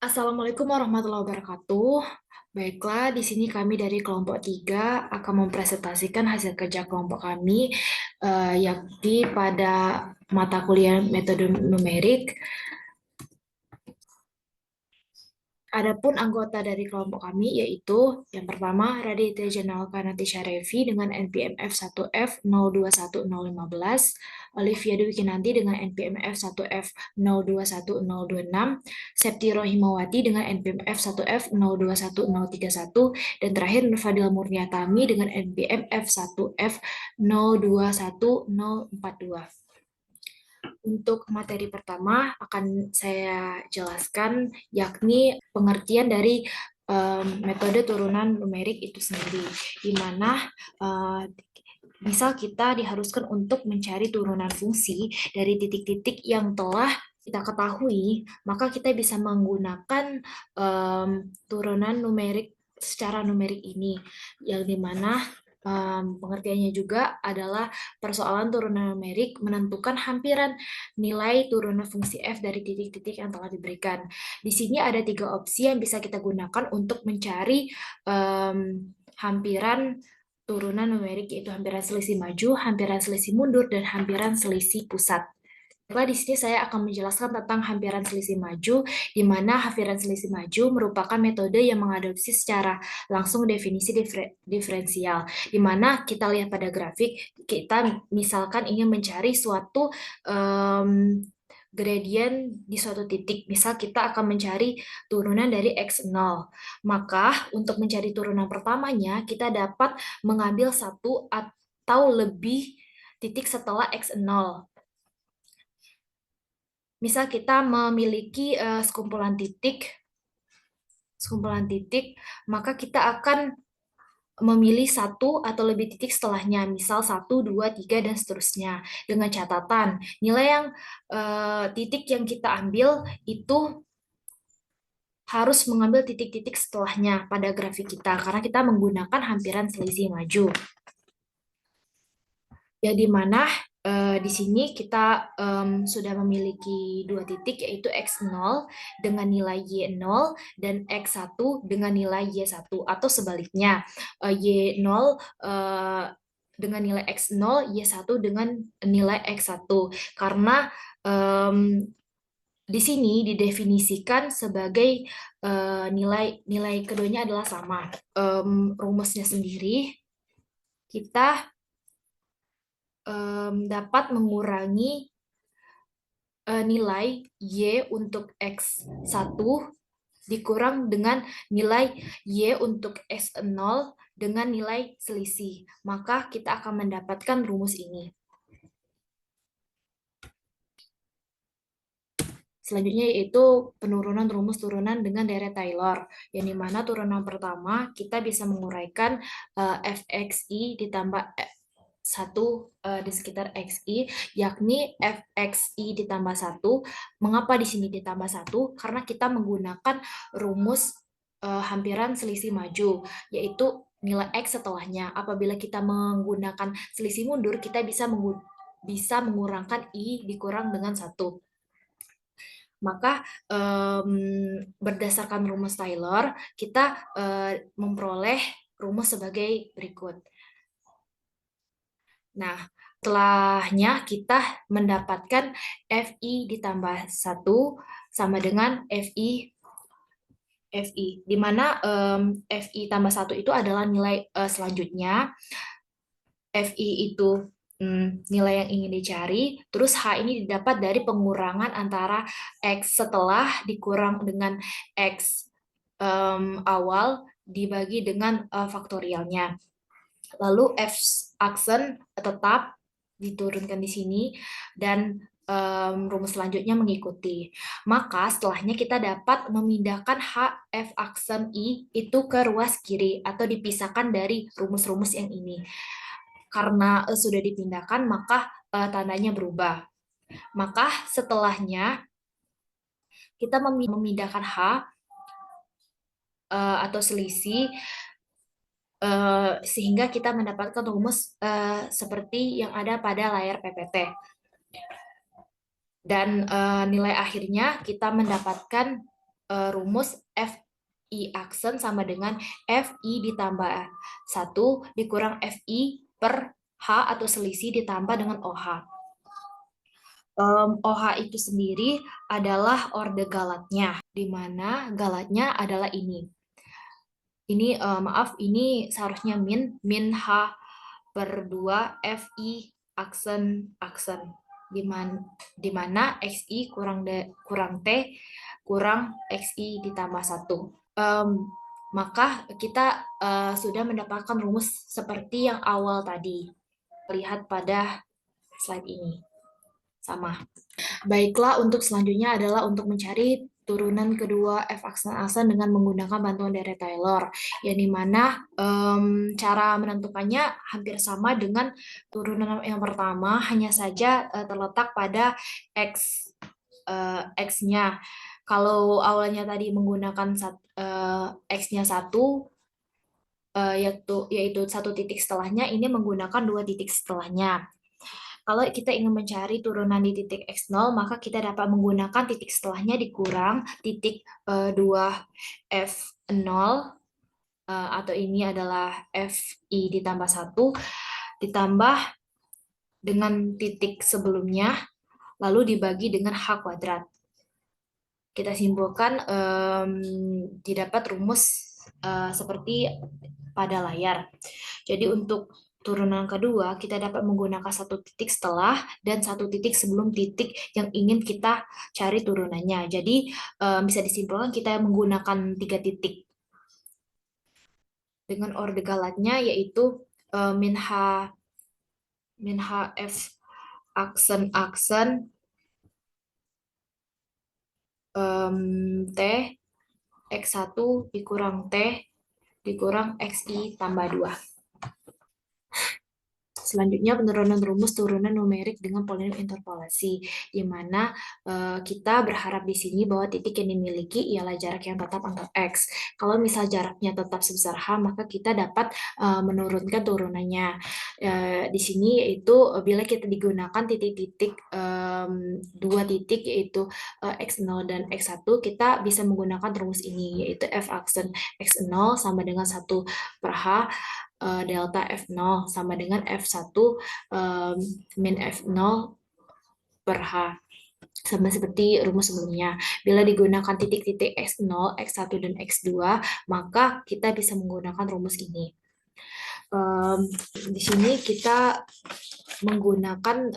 Assalamualaikum warahmatullahi wabarakatuh. Baiklah, di sini kami dari kelompok 3 akan mempresentasikan hasil kerja kelompok kami, yakni pada mata kuliah metode numerik. Adapun anggota dari kelompok kami yaitu yang pertama Raditya Jenal Kanati Syarevi dengan NPMF 1F 021015, Olivia Dwi Kinanti dengan NPMF 1F 021026, Septi Rohimawati dengan NPMF 1F 021031, dan terakhir Nurfadil Murniatami dengan NPMF 1F 021042. Untuk materi pertama akan saya jelaskan, yakni pengertian dari metode turunan numerik itu sendiri, di mana misal kita diharuskan untuk mencari turunan fungsi dari titik-titik yang telah kita ketahui, maka kita bisa menggunakan turunan numerik secara numerik ini, yang dimana pengertiannya juga adalah persoalan turunan numerik menentukan hampiran nilai turunan fungsi f dari titik-titik yang telah diberikan. Di sini ada 3 opsi yang bisa kita gunakan untuk mencari hampiran turunan numerik, yaitu hampiran selisih maju, hampiran selisih mundur, dan hampiran selisih pusat. Setelah di sini saya akan menjelaskan tentang hampiran selisih maju, di mana hampiran selisih maju merupakan metode yang mengadopsi secara langsung definisi diferensial, di mana kita lihat pada grafik, kita misalkan ingin mencari suatu gradien di suatu titik. Misal kita akan mencari turunan dari X0. Maka untuk mencari turunan pertamanya, kita dapat mengambil satu atau lebih titik setelah X0. Misal kita memiliki sekumpulan titik, maka kita akan memilih satu atau lebih titik setelahnya, misal 1, 2, 3, dan seterusnya. Dengan catatan, nilai yang titik yang kita ambil itu harus mengambil titik-titik setelahnya pada grafik kita, karena kita menggunakan hampiran selisih maju. Ya, di mana di sini kita sudah memiliki 2 titik, yaitu X0 dengan nilai Y0 dan X1 dengan nilai Y1, atau sebaliknya, Y0 dengan nilai X0, Y1 dengan nilai X1, karena di sini didefinisikan sebagai nilai keduanya adalah sama. Rumusnya sendiri, kita dapat mengurangi nilai Y untuk X1 dikurang dengan nilai Y untuk X0 dengan nilai selisih. Maka kita akan mendapatkan rumus ini. Selanjutnya yaitu penurunan rumus turunan dengan deret Taylor, yang dimana turunan pertama kita bisa menguraikan fxi ditambah 1 di sekitar xi, yakni fxi ditambah 1. Mengapa di sini ditambah 1? Karena kita menggunakan rumus hampiran selisih maju, yaitu nilai x setelahnya. Apabila kita menggunakan selisih mundur, kita bisa mengurangkan i dikurang dengan 1. Maka berdasarkan rumus Taylor, kita memperoleh rumus sebagai berikut. Nah, setelahnya kita mendapatkan FI ditambah 1 sama dengan FI, di mana FI tambah 1 itu adalah nilai selanjutnya. FI itu nilai yang ingin dicari, terus H ini didapat dari pengurangan antara X setelah dikurang dengan X awal dibagi dengan faktorialnya. Lalu F aksen tetap diturunkan di sini, dan rumus selanjutnya mengikuti. Maka setelahnya kita dapat memindahkan H F aksen I itu ke ruas kiri atau dipisahkan dari rumus-rumus yang ini. Karena sudah dipindahkan, maka tandanya berubah. Maka setelahnya kita memindahkan H atau selisih, sehingga kita mendapatkan rumus seperti yang ada pada layar PPT. Dan nilai akhirnya kita mendapatkan rumus FI aksen sama dengan FI ditambah 1 dikurang FI per H atau selisih ditambah dengan OH. OH itu sendiri adalah orde galatnya, di mana galatnya adalah ini. Ini maaf, ini seharusnya min H per 2 FI aksen di mana XI kurang T kurang XI ditambah 1. Maka kita sudah mendapatkan rumus seperti yang awal tadi. Lihat pada slide ini. Sama. Baiklah, untuk selanjutnya adalah untuk mencari turunan kedua F aksen dengan menggunakan bantuan deret Taylor, yang dimana cara menentukannya hampir sama dengan turunan yang pertama, hanya saja terletak pada X-nya. Kalau awalnya tadi menggunakan X-nya 1, yaitu 1 titik setelahnya, ini menggunakan 2 titik setelahnya. Kalau kita ingin mencari turunan di titik X0, maka kita dapat menggunakan titik setelahnya dikurang titik 2F0, atau ini adalah FI ditambah 1, ditambah dengan titik sebelumnya, lalu dibagi dengan H kuadrat. Kita simpulkan didapat rumus seperti pada layar. Jadi untuk turunan kedua, kita dapat menggunakan 1 titik setelah dan 1 titik sebelum titik yang ingin kita cari turunannya. Jadi bisa disimpulkan kita menggunakan 3 titik dengan orde galatnya, yaitu min H F aksen T X1 dikurang T dikurang XI tambah 2. Selanjutnya penurunan rumus turunan numerik dengan polinom interpolasi, di mana kita berharap di sini bahwa titik yang dimiliki ialah jarak yang tetap antar X. Kalau misal jaraknya tetap sebesar H, maka kita dapat menurunkan turunannya. Di sini yaitu bila kita digunakan titik-titik 2 titik yaitu X0 dan X1, kita bisa menggunakan rumus ini, yaitu F aksen X0 sama dengan 1 per H delta F0 sama dengan F1 min F0 per H. Sama seperti rumus sebelumnya. Bila digunakan titik-titik X0, X1, dan X2, maka kita bisa menggunakan rumus ini. Di sini kita menggunakan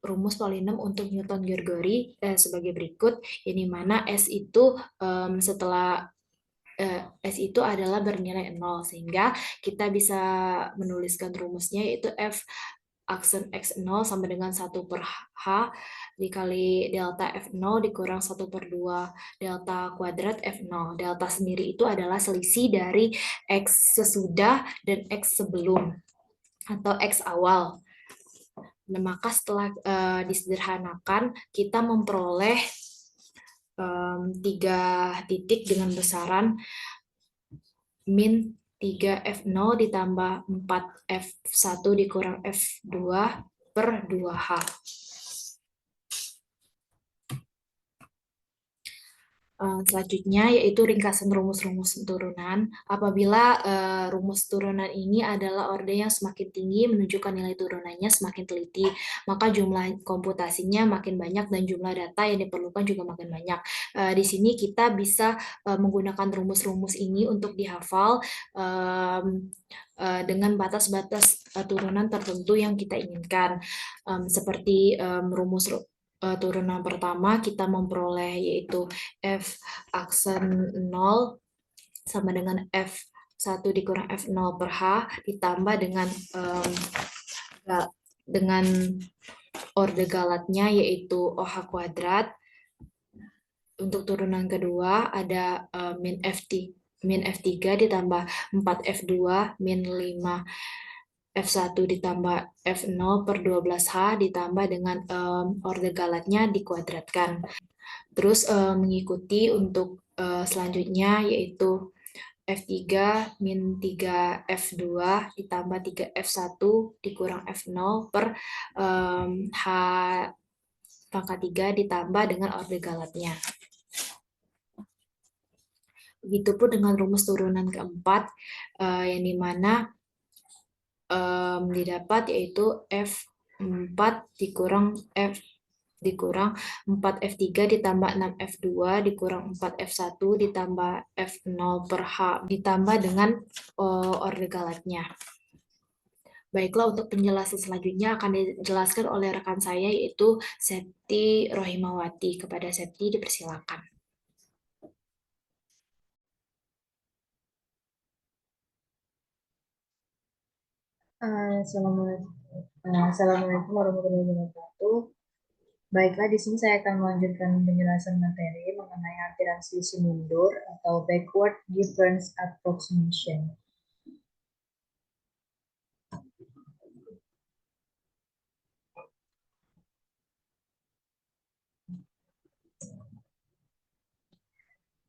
rumus polinom untuk Newton-Gregory sebagai berikut, yang dimana S itu setelah S itu adalah bernilai 0, sehingga kita bisa menuliskan rumusnya yaitu F aksen X0 sama dengan 1 per H dikali delta F0 dikurang 1 per 2 delta kuadrat F0. Delta sendiri itu adalah selisih dari X sesudah dan X sebelum atau X awal. Nah, maka setelah disederhanakan, kita memperoleh 3 titik dengan besaran min 3F0 ditambah 4F1 dikurang F2 per 2H. Selanjutnya yaitu ringkasan rumus-rumus turunan. Apabila rumus turunan ini adalah orde yang semakin tinggi menunjukkan nilai turunannya semakin teliti, maka jumlah komputasinya makin banyak dan jumlah data yang diperlukan juga makin banyak. Di sini kita bisa menggunakan rumus-rumus ini untuk dihafal dengan batas-batas turunan tertentu yang kita inginkan. Seperti rumus turunan pertama kita memperoleh yaitu F aksen 0 sama dengan F1 dikurang F0 per H ditambah dengan orde galatnya yaitu OH kuadrat. Untuk turunan kedua ada min F3 ditambah 4F2 min 5 F1 ditambah F0 per 12H ditambah dengan orde galatnya dikuadratkan. Terus mengikuti untuk selanjutnya yaitu F3 min 3F2 ditambah 3F1 dikurang F0 per H pangkat 3 ditambah dengan orde galatnya. Begitupun dengan rumus turunan keempat, yang dimana didapat yaitu F4 dikurang dikurang 4F3 ditambah 6F2 dikurang 4F1 ditambah F0 per H ditambah dengan order galetnya. Baiklah, untuk penjelasan selanjutnya akan dijelaskan oleh rekan saya yaitu Septi Rohimawati. Kepada Septi dipersilakan. Assalamualaikum warahmatullahi wabarakatuh. Baiklah, di sini saya akan melanjutkan penjelasan materi mengenai artiran selisih mundur atau backward difference approximation.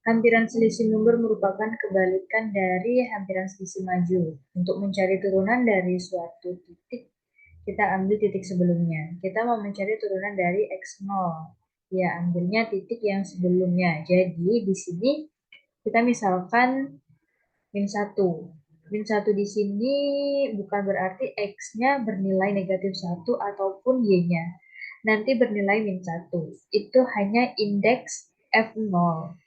Hampiran selisih mundur merupakan kebalikan dari hampiran selisih maju. Untuk mencari turunan dari suatu titik, kita ambil titik sebelumnya. Kita mau mencari turunan dari x0. Ya, ambilnya titik yang sebelumnya. Jadi, di sini kita misalkan min 1. Min 1 di sini bukan berarti x-nya bernilai negatif 1 ataupun y-nya. Nanti bernilai min 1. Itu hanya indeks F0.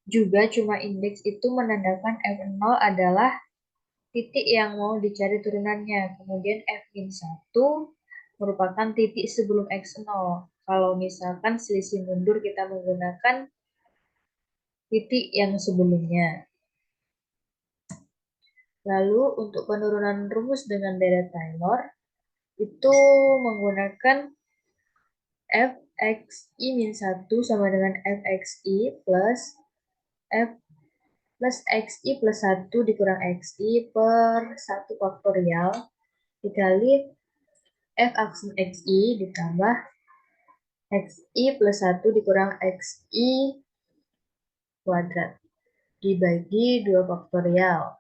Juga cuma indeks itu menandakan F0 adalah titik yang mau dicari turunannya. Kemudian F-1 merupakan titik sebelum X0. Kalau misalkan selisih mundur kita menggunakan titik yang sebelumnya. Lalu untuk penurunan rumus dengan beda Taylor itu menggunakan Fxi-1 sama dengan Fxi plus F plus Xi plus 1 dikurang Xi per 1 faktorial dikali F aksen Xi ditambah Xi plus 1 dikurang Xi kuadrat dibagi 2 faktorial.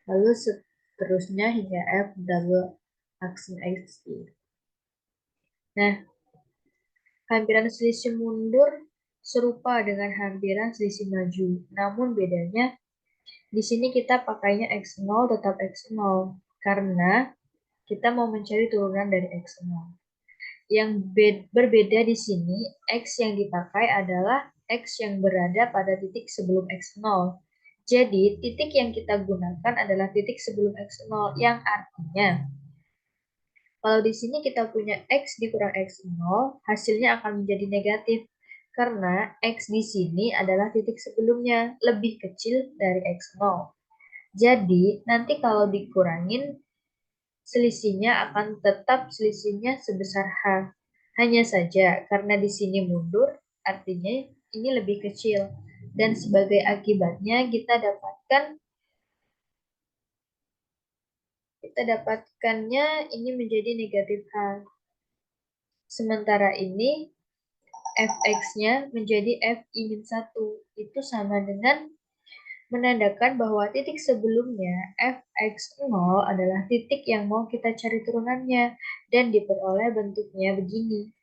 Lalu seterusnya hingga F double aksen Xi. Nah, hampiran selisih mundur serupa dengan hampiran selisih maju. Namun bedanya di sini kita pakainya X0 tetap X0 karena kita mau mencari turunan dari X0. Yang berbeda di sini, X yang dipakai adalah X yang berada pada titik sebelum X0. Jadi, titik yang kita gunakan adalah titik sebelum X0, yang artinya kalau di sini kita punya X dikurang X0, hasilnya akan menjadi negatif. Karena X di sini adalah titik sebelumnya, lebih kecil dari X0. Jadi, nanti kalau dikurangin, selisihnya akan tetap selisihnya sebesar H. Hanya saja, karena di sini mundur, artinya ini lebih kecil. Dan sebagai akibatnya, kita dapatkannya ini menjadi negatif H. Sementara ini Fx-nya menjadi Fi-1. Itu sama dengan menandakan bahwa titik sebelumnya Fx0 adalah titik yang mau kita cari turunannya dan diperoleh bentuknya begini.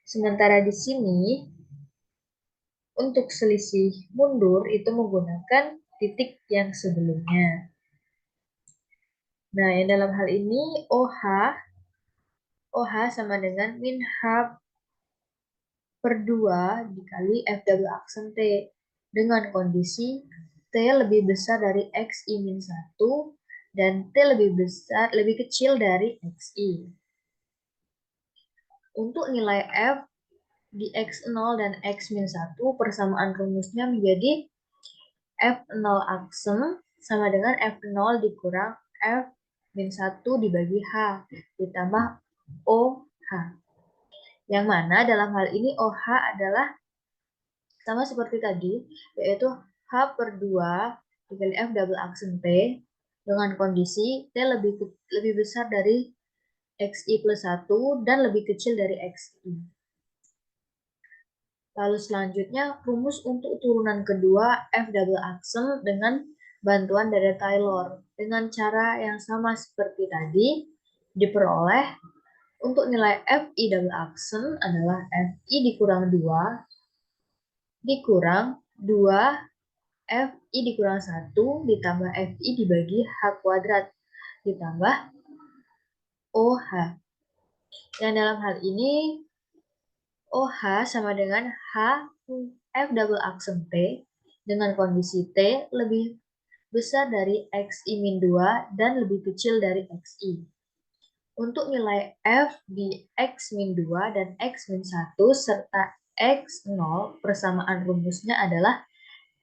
Sementara di sini untuk selisih mundur itu menggunakan titik yang sebelumnya. Nah, yang dalam hal ini OH sama dengan min H per 2 dikali F double aksen T dengan kondisi T lebih besar dari Xi min 1 dan T lebih kecil dari Xi. Untuk nilai F di X0 dan X min 1 persamaan rumusnya menjadi F0 aksen sama dengan F0 dikurang F min 1 dibagi H ditambah OH. Yang mana dalam hal ini OH adalah sama seperti tadi, yaitu H per 2 dikali F double aksen T dengan kondisi T lebih besar dari Xi plus 1 dan lebih kecil dari Xi. Lalu selanjutnya, rumus untuk turunan kedua F double aksen dengan bantuan dari Taylor. Dengan cara yang sama seperti tadi, diperoleh untuk nilai Fi double aksen adalah Fi dikurang 2 dikurang 2 FI dikurang 1 ditambah FI dibagi H kuadrat ditambah OH. Yang dalam hal ini OH sama dengan F double aksen T dengan kondisi T lebih besar dari XI min 2 dan lebih kecil dari XI. Untuk nilai F di X min 2 dan X min 1 serta X0, persamaan rumusnya adalah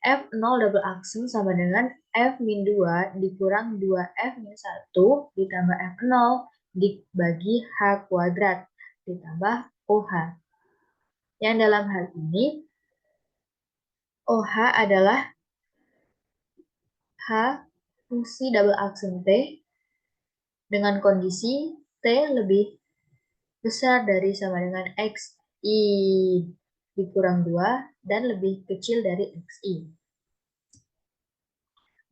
F0 double aksen sama dengan F min 2 dikurang 2F min 1 ditambah F0 dibagi H kuadrat ditambah OH. Yang dalam hal ini, OH adalah H fungsi double aksen T dengan kondisi T lebih besar dari sama dengan XI dikurang 2 dan lebih kecil dari XI.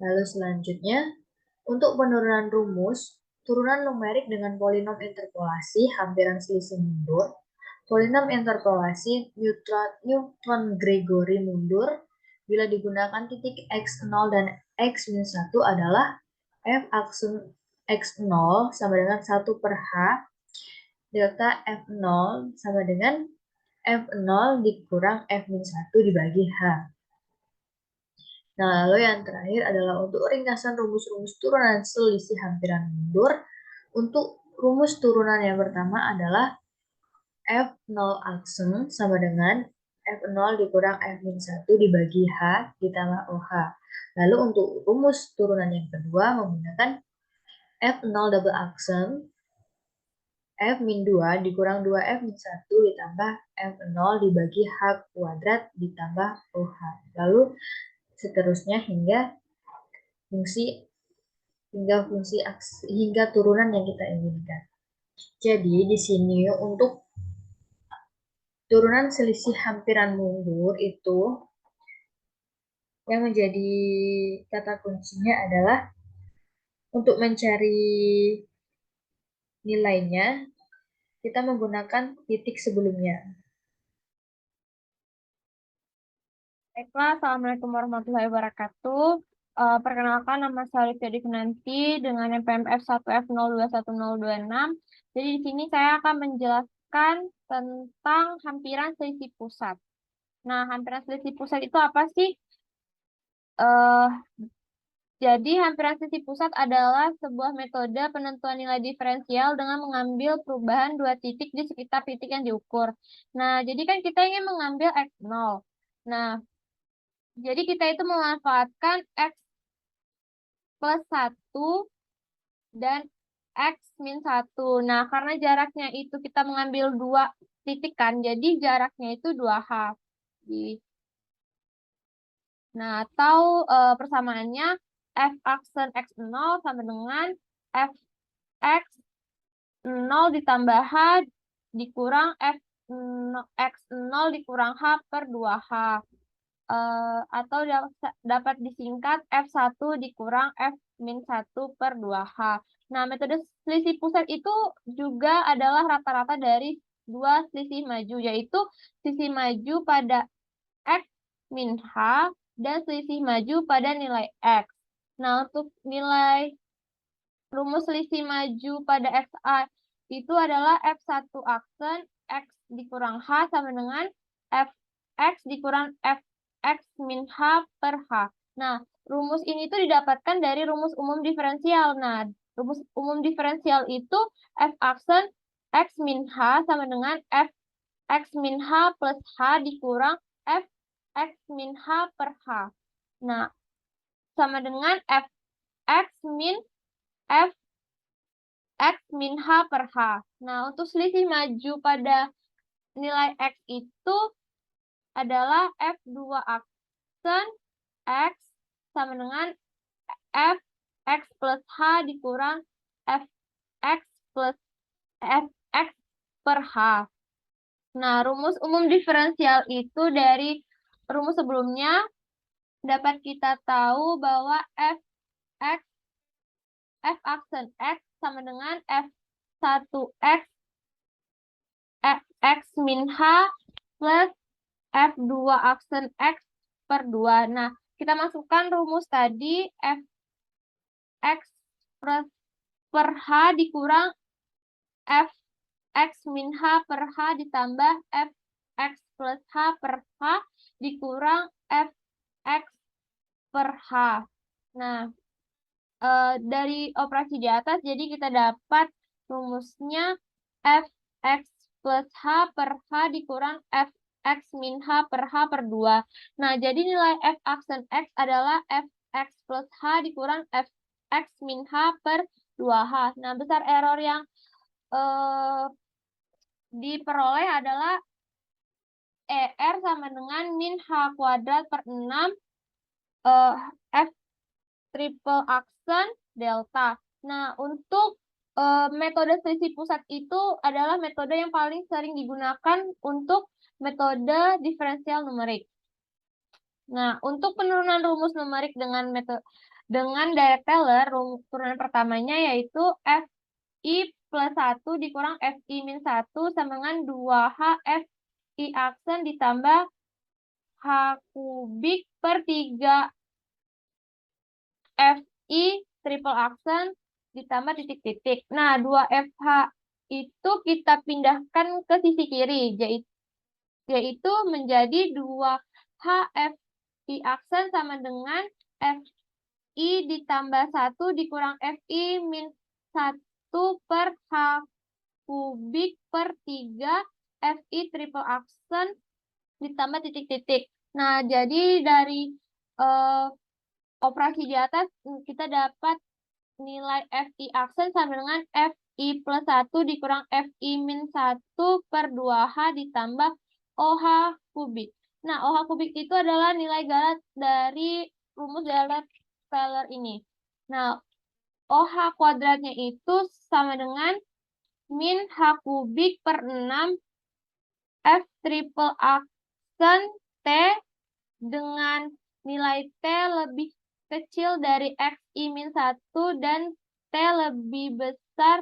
Lalu selanjutnya, untuk penurunan rumus, turunan numerik dengan polinom interpolasi hampiran selisih mundur, polinom interpolasi Newton-Gregory mundur, bila digunakan titik X0 dan X-1 adalah F aksen X0 sama dengan 1 per H, delta F0 sama dengan F0 dikurang F-1 dibagi H. Nah, lalu yang terakhir adalah untuk ringkasan rumus-rumus turunan selisih hampiran mundur. Untuk rumus turunan yang pertama adalah F0 aksen sama dengan F0 dikurang F-1 dibagi H ditambah OH. Lalu untuk rumus turunan yang kedua menggunakan F0 double aksen F-2 dikurang 2F-1 ditambah F0 dibagi H kuadrat ditambah OH. Lalu seterusnya hingga turunan yang kita inginkan. Jadi di sini untuk turunan selisih hampiran mundur itu yang menjadi kata kuncinya adalah untuk mencari nilainya kita menggunakan titik sebelumnya. Baiklah, Assalamualaikum warahmatullahi wabarakatuh. Perkenalkan, nama saya Olivia Dikunanti dengan NPM F1F021026. Jadi di sini saya akan menjelaskan tentang hampiran selisih pusat. Nah, hampiran selisih pusat itu apa sih? Jadi hampiran selisih pusat adalah sebuah metode penentuan nilai diferensial dengan mengambil perubahan dua titik di sekitar titik yang diukur. Nah, jadi kan kita ingin mengambil X0. Nah, jadi kita itu memanfaatkan X plus 1 dan X min 1. Nah, karena jaraknya itu kita mengambil dua titik kan, jadi jaraknya itu 2H. Nah, atau persamaannya F aksen X0 sama dengan F X0 ditambah H dikurang X0 dikurang H per 2H. Atau dapat disingkat F1 dikurang F-1 per 2H. Nah, metode selisih pusat itu juga adalah rata-rata dari dua selisih maju, yaitu selisih maju pada X min H dan selisih maju pada nilai X. Nah, untuk nilai rumus selisih maju pada XA itu adalah F1 aksen X dikurang H sama dengan Fx dikurang Fx min H per H. Nah, rumus ini tuh didapatkan dari rumus umum diferensial. Nah, rumus umum diferensial itu F aksen X min H sama dengan Fx min H plus H dikurang Fx min H per H. Nah, sama dengan Fx min F X min H per H. Nah, untuk selisih maju pada nilai X itu adalah F2 aksen X sama dengan Fx plus H dikurang Fx plus Fx per H. Nah, rumus umum diferensial itu dari rumus sebelumnya dapat kita tahu bahwa F aksen X sama dengan F1X X min H plus F2 aksen X per 2. Nah, kita masukkan rumus tadi fx per h dikurang fx min h per h ditambah fx plus h per h dikurang fx per h. Nah, dari operasi di atas, jadi kita dapat rumusnya fx plus h per h dikurang fx min h per h per 2. Nah, jadi nilai f aksen x adalah fx plus h dikurang fx min h per 2h. Nah, besar error yang diperoleh adalah ER sama dengan min H kuadrat per 6 F triple aksen delta. Nah, untuk metode selisih pusat itu adalah metode yang paling sering digunakan untuk metode diferensial numerik. Nah, untuk penurunan rumus numerik dengan Dirac-Teller, turunan pertamanya yaitu FI plus 1 dikurang FI min 1 sama dengan 2H FI aksen ditambah H kubik per 3 FI triple aksen ditambah titik-titik. Nah, 2FH itu kita pindahkan ke sisi kiri, yaitu menjadi 2H FI aksen sama dengan FI ditambah 1 dikurang FI min 1 per H kubik per 3 FI triple aksen ditambah titik-titik. Nah, jadi dari operasi di atas kita dapat nilai FI aksen sama dengan FI plus 1 dikurang FI min 1 per 2H ditambah OH kubik. Nah, OH kubik itu adalah nilai galat dari rumus Dirac-Teller ini. Nah, OH kuadratnya itu sama dengan min H kubik per 6 F triple aksen T dengan nilai T lebih kecil dari XI min 1 dan T lebih besar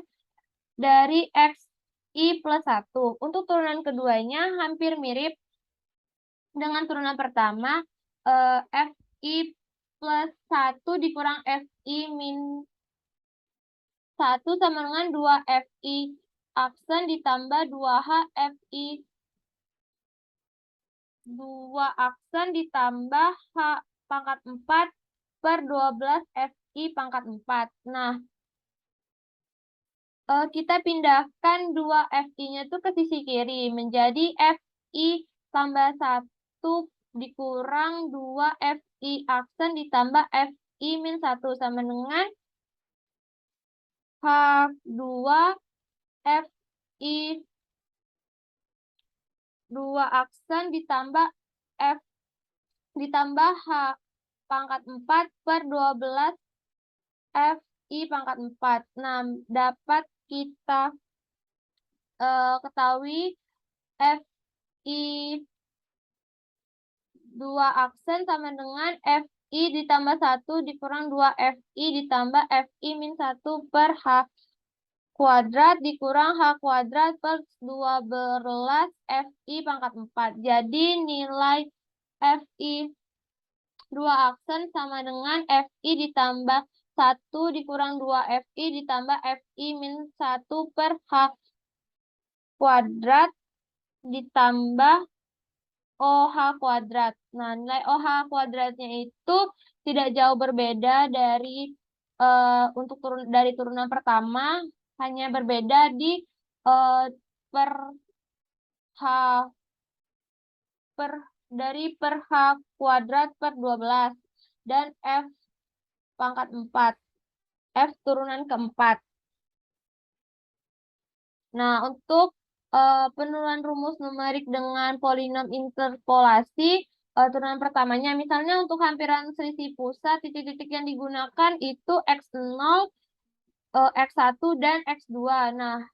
dari XI plus 1. Untuk turunan keduanya hampir mirip dengan turunan pertama, FI plus 1 dikurang FI min 1 sama dengan 2 FI aksen ditambah 2H FI 2 aksen ditambah H pangkat 4 per 12 FI pangkat 4. Nah, kita pindahkan 2 FI-nya itu ke sisi kiri, menjadi FI tambah 1 dikurang 2 FI aksen ditambah FI min 1 sama dengan H2 FI 2 aksen ditambah F ditambah H pangkat 4 per 12 FI pangkat 4. Nah, dapat kita ketahui FI 2 aksen sama dengan FI ditambah 1 dikurang 2 FI ditambah FI min 1 per H kuadrat dikurang H kuadrat per 12 FI pangkat 4. Jadi nilai FI 2 aksen sama dengan FI ditambah 1 dikurang 2 FI ditambah FI min 1 per H kuadrat ditambah OH kuadrat. Nah, nilai OH kuadratnya itu tidak jauh berbeda dari dari turunan pertama, hanya berbeda di per H per H kuadrat per 12 dan F pangkat 4. F turunan keempat. Nah, untuk penurunan rumus numerik dengan polinom interpolasi, turunan pertamanya, misalnya untuk hampiran selisih pusat, titik-titik yang digunakan itu X0, X1, dan X2. Nah,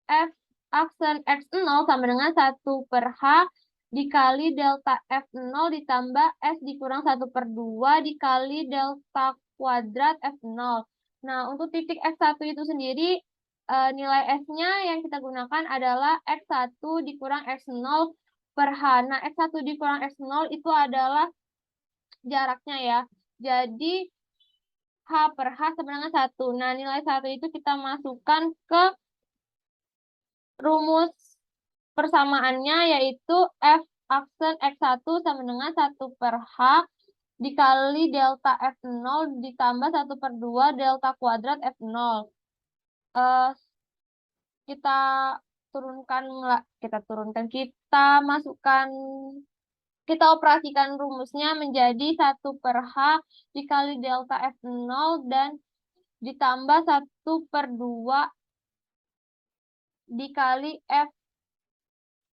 F aksen X0 sama dengan 1 per H dikali delta F0 ditambah S dikurang 1 per 2 dikali delta kuadrat F0. Nah, untuk titik X1 itu sendiri, nilai S-nya yang kita gunakan adalah X1 dikurang X0 per H. Nah, X1 dikurang X0 itu adalah jaraknya ya. Jadi H per H sama dengan 1. Nah, nilai 1 itu kita masukkan ke rumus persamaannya, yaitu F aksen X1 sama dengan 1 per H dikali delta F0 ditambah 1 per 2 delta kuadrat F0. Kita masukkan, kita operasikan rumusnya menjadi 1 per H dikali delta F0 dan ditambah 1 per 2 dikali F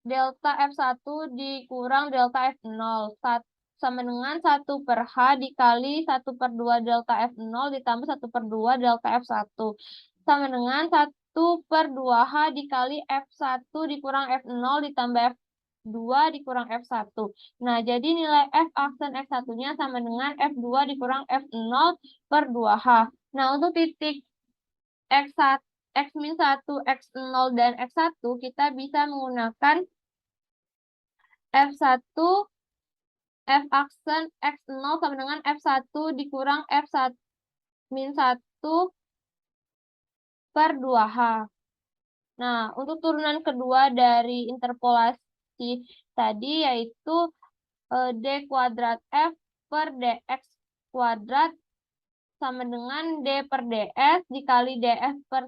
delta F1 dikurang delta F0 sama dengan 1 per H dikali 1 per 2 delta F0 ditambah 1 per 2 delta F1 sama dengan 1 per 2H dikali F1 dikurang F0 ditambah F2 dikurang F1. Nah, jadi nilai F aksen X1-nya sama dengan F2 dikurang F0 per 2H. Nah, untuk titik X1, X-1, X0, dan X1, kita bisa menggunakan F1, F aksen X0 sama dengan F1 dikurang F1 min 1 per 2H. Nah, untuk turunan kedua dari interpolasi tadi yaitu D kuadrat F per DX kuadrat sama dengan D per DS dikali DF per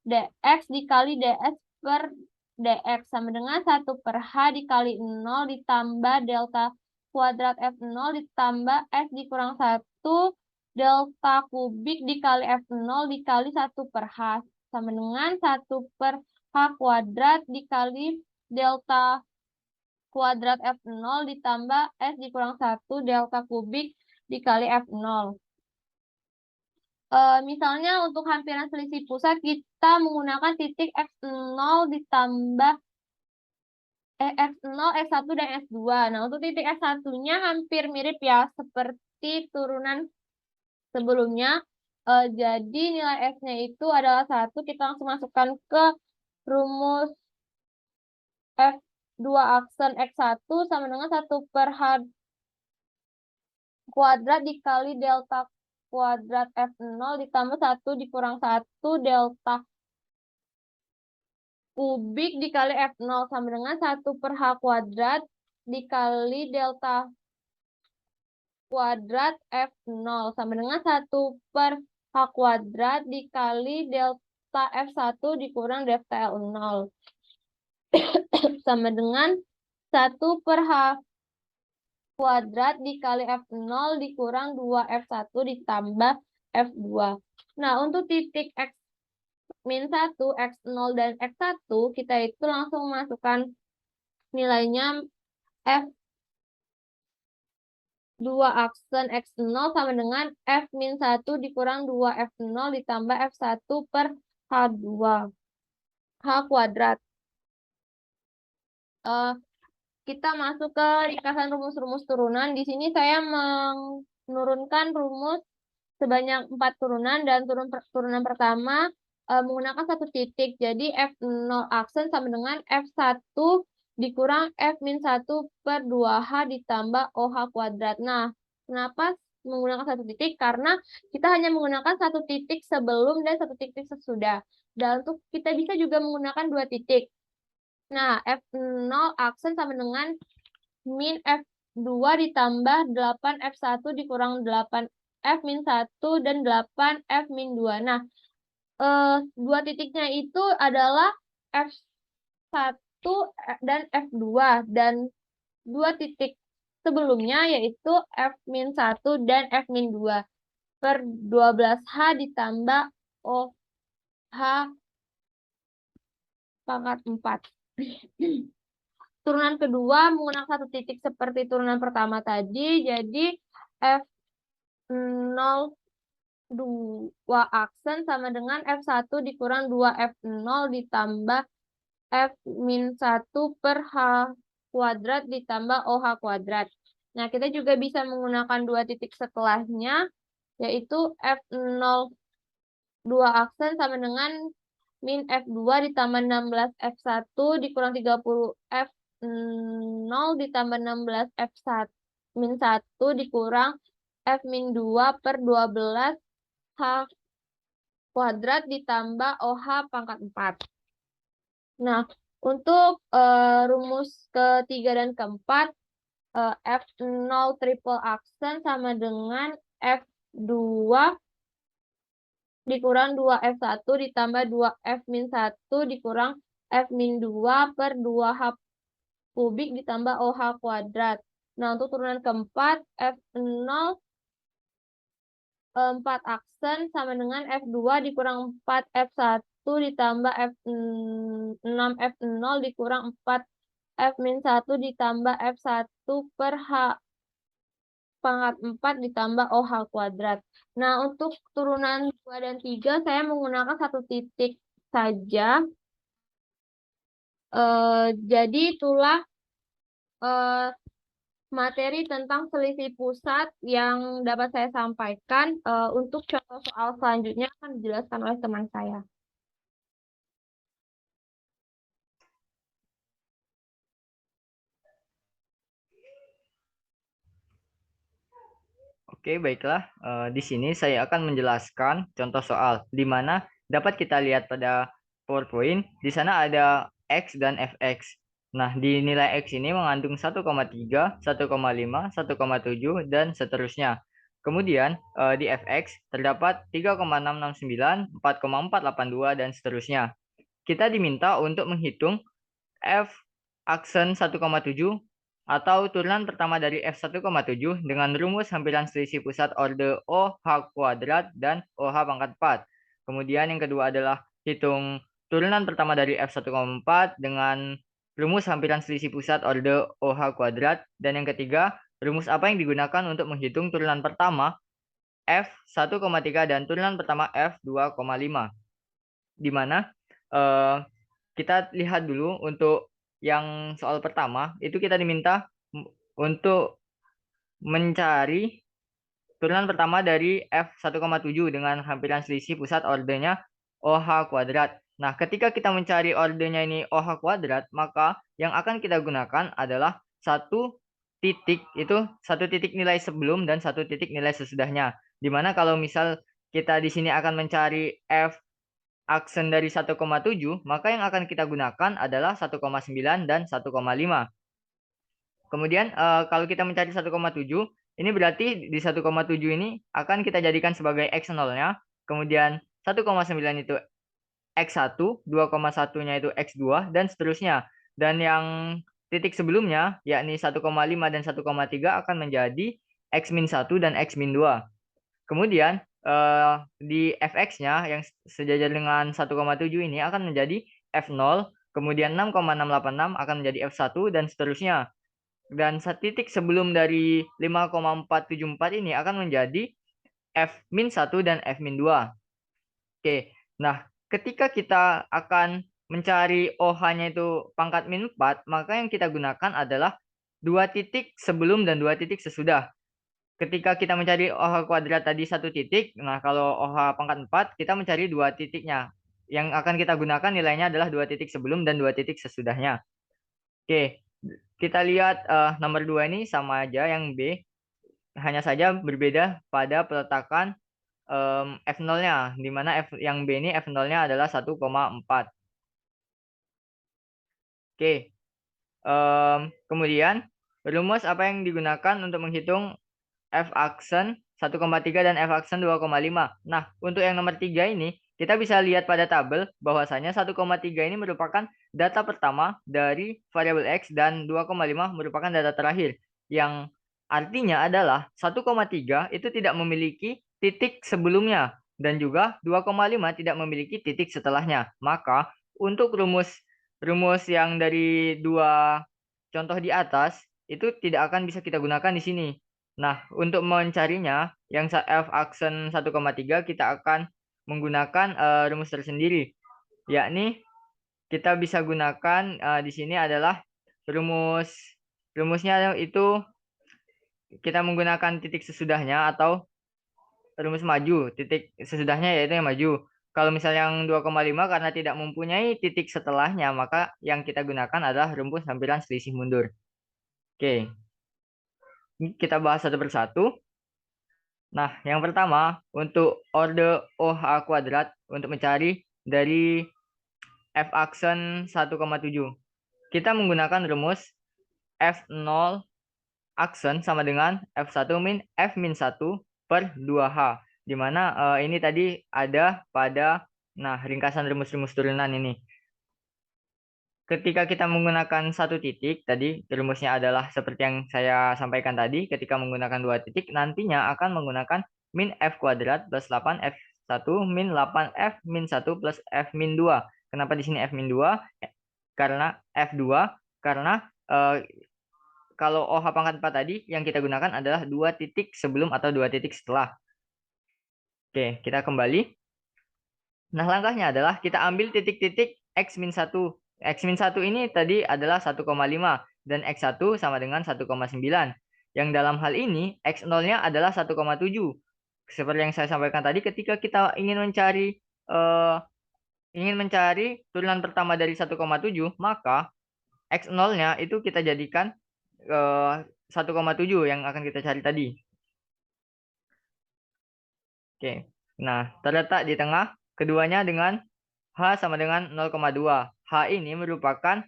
DX dikali DS per DX sama dengan 1 per H dikali 0 ditambah delta kuadrat F0 ditambah S dikurang 1 delta kubik dikali F0 dikali 1 per H sama dengan 1 per H kuadrat dikali delta kuadrat F0 ditambah S dikurang 1 delta kubik dikali F0. Misalnya untuk hampiran selisih pusat kita menggunakan titik X0 ditambah X0, X1, dan X2. Nah, untuk titik X1-nya hampir mirip ya seperti turunan sebelumnya. Jadi nilai S-nya itu adalah 1. Kita langsung masukkan ke rumus F2 aksen X1 sama dengan 1 per H kuadrat dikali delta kuadrat F0 ditambah 1 dikurang 1 delta kubik dikali F0 sama dengan 1 per H kuadrat dikali delta kuadrat F0 sama dengan 1 per H kuadrat dikali delta F1 dikurang delta L0 sama dengan 1 per H kuadrat dikali F0 dikurang 2F1 ditambah F2. Nah, untuk titik X min 1, X0, dan X1, kita itu langsung masukkan nilainya F2 aksen X0 sama dengan F min 1 dikurang 2F0 ditambah F1 per H2. H kuadrat. Kita masuk ke ringkasan rumus-rumus turunan. Di sini saya menurunkan rumus sebanyak 4 turunan dan turunan pertama menggunakan satu titik. Jadi F0 aksen sama dengan F1 dikurang F min 1 per 2H ditambah OH kuadrat. Nah, kenapa menggunakan satu titik? Karena kita hanya menggunakan satu titik sebelum dan satu titik sesudah. Dan untuk kita bisa juga menggunakan dua titik. Nah, F0 aksen sama dengan min F2 ditambah 8F1 dikurang 8F min 1 dan 8F min 2. Nah, dua titiknya itu adalah F1 dan F2. Dan dua titik sebelumnya yaitu F min 1 dan F min 2 per 12H ditambah OH pangkat 4. Turunan kedua menggunakan satu titik seperti turunan pertama tadi. Jadi F0 2 aksen sama dengan F1 dikurang 2F0 ditambah F min 1 per H kuadrat ditambah OH kuadrat. Nah, kita juga bisa menggunakan dua titik setelahnya, yaitu F0 2 aksen sama dengan min F2 ditambah 16F1 dikurang 30F0 ditambah 16F1 min 1 dikurang F min 2 per 12 H kuadrat ditambah OH pangkat 4. Nah, untuk rumus ketiga dan keempat, F0 triple aksen sama dengan F2 dikurang 2F1 ditambah 2F min 1 dikurang F min 2 per 2H kubik ditambah OH kuadrat. Nah, untuk turunan keempat, F0 4 aksen sama dengan F2 dikurang 4F1 ditambah F6F0 dikurang 4F min 1 ditambah F1 per H pangkat 4 ditambah OH kuadrat. Nah, untuk turunan 2 dan 3 saya menggunakan satu titik saja. Jadi itulah materi tentang selisih pusat yang dapat saya sampaikan. Untuk contoh soal selanjutnya akan dijelaskan oleh teman saya. Oke, baiklah. Di sini saya akan menjelaskan contoh soal di mana dapat kita lihat pada PowerPoint. Di sana ada X dan Fx. Nah, di nilai X ini mengandung 1,3, 1,5, 1,7, dan seterusnya. Kemudian di Fx terdapat 3,669, 4,482, dan seterusnya. Kita diminta untuk menghitung F aksen 1,7 atau turunan pertama dari F1,7 dengan rumus hampiran selisih pusat orde OH kuadrat dan OH pangkat 4. Kemudian yang kedua adalah hitung turunan pertama dari F1,4 dengan rumus hampiran selisih pusat orde OH kuadrat. Dan yang ketiga, rumus apa yang digunakan untuk menghitung turunan pertama F1,3 dan turunan pertama F2,5. Di mana kita lihat dulu untuk yang soal pertama, itu kita diminta untuk mencari turunan pertama dari F1,7 dengan hampiran selisih pusat ordenya OH kuadrat. Nah, ketika kita mencari ordenya ini OH kuadrat, maka yang akan kita gunakan adalah satu titik nilai sebelum dan satu titik nilai sesudahnya. Dimana kalau misal kita di sini akan mencari F aksen dari 1,7, maka yang akan kita gunakan adalah 1,9 dan 1,5. Kemudian kalau kita mencari 1,7, ini berarti di 1,7 ini akan kita jadikan sebagai X0-nya. Kemudian 1,9 itu X1, 2,1-nya itu X2, dan seterusnya. Dan yang titik sebelumnya, yakni 1,5 dan 1,3 akan menjadi X-1 dan X-2. Kemudian di Fx-nya yang sejajar dengan 1,7 ini akan menjadi F0, kemudian 6,686 akan menjadi F1 dan seterusnya. Dan titik sebelum dari 5,474 ini akan menjadi F-1 dan F-2. Oke, nah ketika kita akan mencari OH-nya itu pangkat min 4, maka yang kita gunakan adalah 2 titik sebelum dan 2 titik sesudah. Ketika kita mencari OH kuadrat tadi 1 titik, nah kalau OH pangkat 4, kita mencari 2 titiknya. Yang akan kita gunakan nilainya adalah 2 titik sebelum dan 2 titik sesudahnya. Oke, kita lihat nomor 2 ini sama aja yang B. Hanya saja berbeda pada peletakan F0-nya, di mana yang B ini F0-nya adalah 1,4. Oke, kemudian rumus apa yang digunakan untuk menghitung F aksen 1,3 dan F aksen 2,5. Nah, untuk yang nomor 3 ini, kita bisa lihat pada tabel bahwasanya 1,3 ini merupakan data pertama dari variabel X dan 2,5 merupakan data terakhir. Yang artinya adalah 1,3 itu tidak memiliki titik sebelumnya dan juga 2,5 tidak memiliki titik setelahnya. Maka, untuk rumus yang dari dua contoh di atas, itu tidak akan bisa kita gunakan di sini. Nah, untuk mencarinya, yang F aksen 1,3 kita akan menggunakan rumus tersendiri, yakni kita bisa gunakan di sini adalah rumusnya itu kita menggunakan titik sesudahnya atau rumus maju, titik sesudahnya yaitu yang maju. Kalau misalnya yang 2,5 karena tidak mempunyai titik setelahnya, maka yang kita gunakan adalah rumus hampiran selisih mundur. Oke. Ini kita bahas satu persatu. Nah, yang pertama untuk orde OH kuadrat untuk mencari dari F aksen 1,7. Kita menggunakan rumus F0 aksen sama dengan F1 min F min 1 per 2H. Di mana ini tadi ada pada ringkasan rumus-rumus turunan ini. Ketika kita menggunakan satu titik, tadi rumusnya adalah seperti yang saya sampaikan tadi, ketika menggunakan dua titik, nantinya akan menggunakan min F kuadrat plus 8F1 min 8F min 1 plus F min 2. Kenapa di sini F min 2? Karena F2, karena kalau OH pangkat 4 tadi, yang kita gunakan adalah dua titik sebelum atau dua titik setelah. Oke, kita kembali. Nah, langkahnya adalah kita ambil titik-titik X min 1. X min 1 ini tadi adalah 1,5 dan X1 sama dengan 1,9. Yang dalam hal ini X0-nya adalah 1,7. Seperti yang saya sampaikan tadi, ketika kita ingin mencari turunan pertama dari 1,7, maka X0-nya itu kita jadikan 1,7 yang akan kita cari tadi. Oke. Nah, terletak di tengah keduanya dengan H sama dengan 0,2. H ini merupakan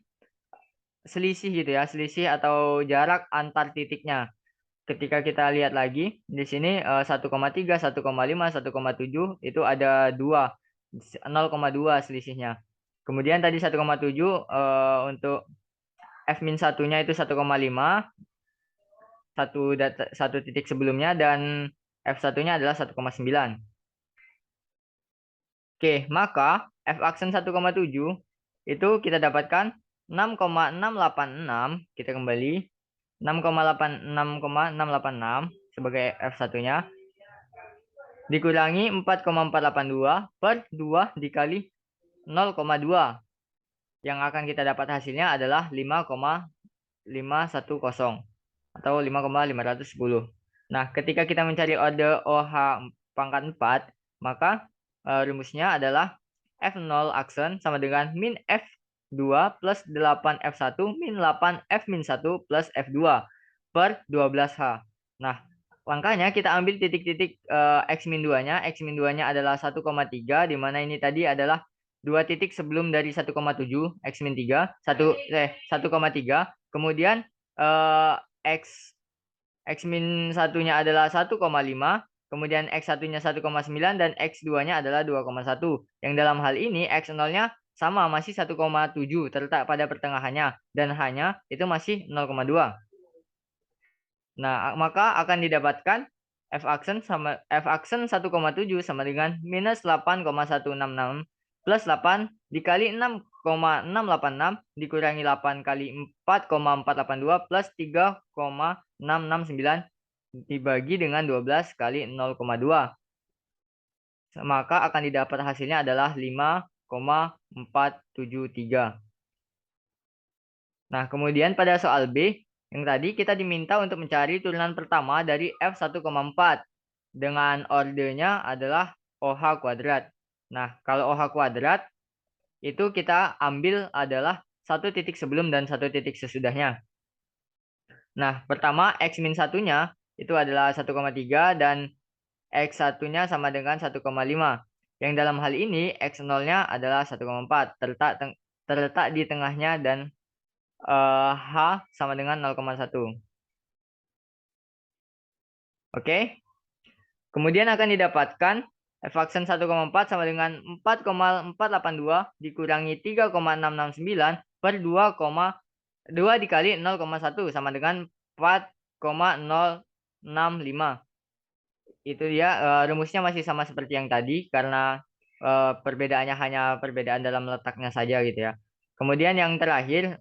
selisih gitu ya, selisih atau jarak antar titiknya. Ketika kita lihat lagi di sini 1,3, 1,5, 1,7 itu ada 0,2 selisihnya. Kemudian tadi 1,7 untuk F-1-nya itu 1,5 satu titik sebelumnya dan F1-nya adalah 1,9. Oke, maka F aksen 1,7 itu kita dapatkan 6,686, kita kembali 6,686 sebagai F1-nya dikurangi 4,482 per 2 dikali 0,2. Yang akan kita dapat hasilnya adalah 5,510 atau 5,510. Nah, ketika kita mencari orde OH pangkat 4, maka rumusnya adalah F0 aksen sama dengan min F2 plus 8F1 min 8F min 1 plus F2 per 12H. Nah, langkahnya kita ambil titik-titik X min 2-nya. X min 2-nya adalah 1,3, di mana ini tadi adalah dua titik sebelum dari 1,7, X min 3, 1,3. Kemudian X min 1-nya adalah 1,5, kemudian X1-nya 1,9 dan X2-nya adalah 2,1. Yang dalam hal ini X0-nya sama masih 1,7 terletak pada pertengahannya dan H-nya itu masih 0,2. Nah, maka akan didapatkan F aksen 1,7 sama dengan minus 8,166 plus 8 dikali 6,686 dikurangi 8 kali 4,482 plus 3,669 dibagi dengan 12 kali 0,2. Maka akan didapat hasilnya adalah 5,473. Nah, kemudian pada soal B, yang tadi kita diminta untuk mencari turunan pertama dari F1,4 dengan ordenya adalah OH kuadrat. Nah, kalau OH kuadrat itu kita ambil adalah satu titik sebelum dan satu titik sesudahnya. Nah, pertama X min 1-nya itu adalah 1,3 dan X1-nya sama dengan 1,5. Yang dalam hal ini X0-nya adalah 1,4, terletak di tengahnya dan H sama dengan 0,1. Oke. Kemudian akan didapatkan F aksen 1,4 sama dengan 4,482 dikurangi 3,669 per 2 dikali 0,1 sama dengan 4,065. Itu dia rumusnya masih sama seperti yang tadi karena perbedaannya hanya perbedaan dalam letaknya saja gitu ya. Kemudian yang terakhir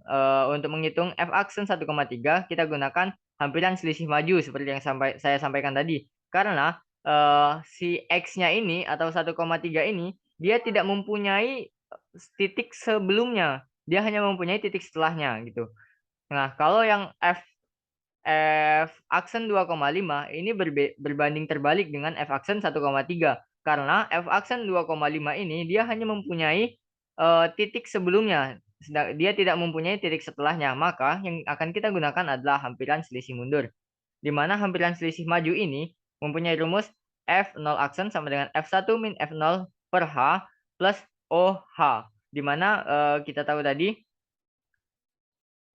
untuk menghitung F aksen 1,3 kita gunakan hampiran selisih maju seperti yang saya sampaikan tadi. Karena si X-nya ini atau 1,3 ini dia tidak mempunyai titik sebelumnya. Dia hanya mempunyai titik setelahnya gitu. Nah, kalau yang F aksen 2,5 ini berbanding terbalik dengan F aksen 1,3 karena F aksen 2,5 ini dia hanya mempunyai titik sebelumnya, dia tidak mempunyai titik setelahnya, maka yang akan kita gunakan adalah hampiran selisih mundur. di mana hampiran selisih maju ini mempunyai rumus F0 aksen sama dengan F1 min F0 per H plus OH, di mana kita tahu tadi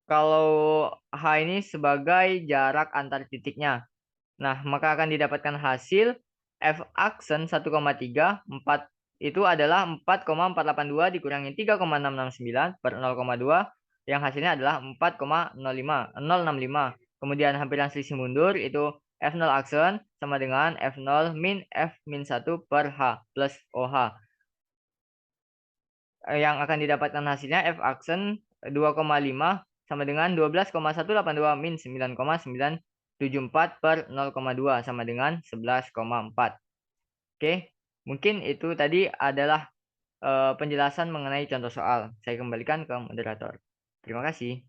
kalau H ini sebagai jarak antar titiknya. Nah, maka akan didapatkan hasil F aksen 1,3, 4 itu adalah 4,482 dikurangi 3,669 per 0,2, yang hasilnya adalah 4,065. Kemudian hampiran selisih mundur itu F0 aksen sama dengan F0 min F min 1 per H plus OH. Yang akan didapatkan hasilnya F aksen 2,5 sama dengan 12,182 min 9,974 per 0,2 sama dengan 11,4. Oke, mungkin itu tadi adalah penjelasan mengenai contoh soal. Saya kembalikan ke moderator. Terima kasih.